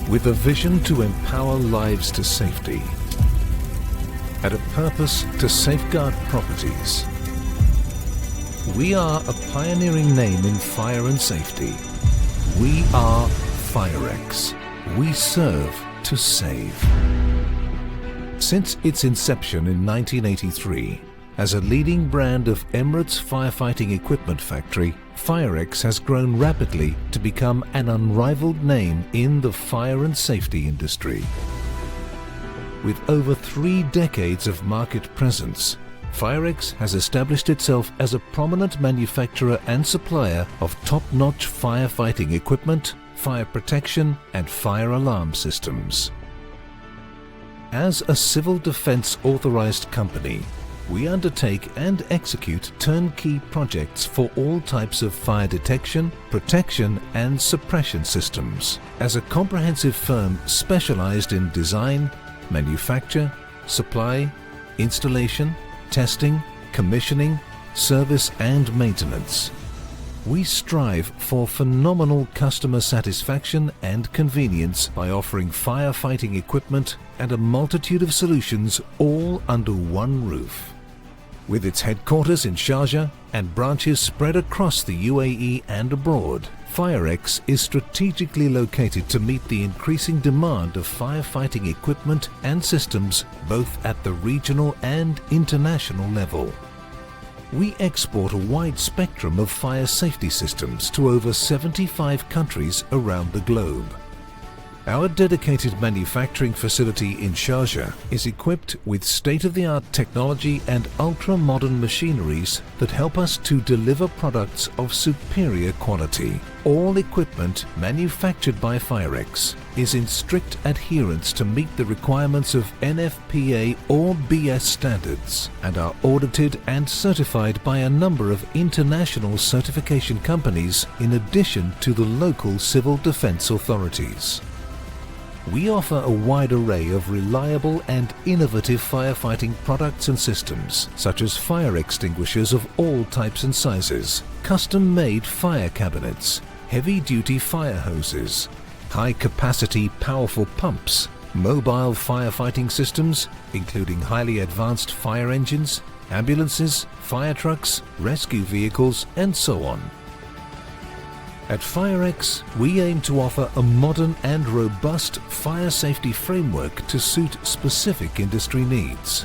with a vision to empower lives to safety, and a purpose to safeguard properties. We are a pioneering name in fire and safety. We are FIREX. We serve to save. Since its inception in 1983, as a leading brand of Emirates firefighting equipment factory, FIREX has grown rapidly to become an unrivaled name in the fire and safety industry. With over 3 decades of market presence, FIREX has established itself as a prominent manufacturer and supplier of top-notch firefighting equipment, fire protection and fire alarm systems. As a civil defense authorized company, we undertake and execute turnkey projects for all types of fire detection, protection and suppression systems as a comprehensive firm specialized in design, manufacture, supply, installation, testing, commissioning, service and maintenance. We strive for phenomenal customer satisfaction and convenience by offering firefighting equipment and a multitude of solutions all under one roof. With its headquarters in Sharjah and branches spread across the UAE and abroad, FIREX is strategically located to meet the increasing demand of firefighting equipment and systems both at the regional and international level. We export a wide spectrum of fire safety systems to over 75 countries around the globe. Our dedicated manufacturing facility in Sharjah is equipped with state-of-the-art technology and ultra-modern machineries that help us to deliver products of superior quality. All equipment manufactured by FIREX is in strict adherence to meet the requirements of NFPA or BS standards and are audited and certified by a number of international certification companies in addition to the local civil defense authorities. We offer a wide array of reliable and innovative firefighting products and systems, such as fire extinguishers of all types and sizes, custom-made fire cabinets, heavy-duty fire hoses, high-capacity powerful pumps, mobile firefighting systems, including highly advanced fire engines, ambulances, fire trucks, rescue vehicles, and so on. At FIREX, we aim to offer a modern and robust fire safety framework to suit specific industry needs.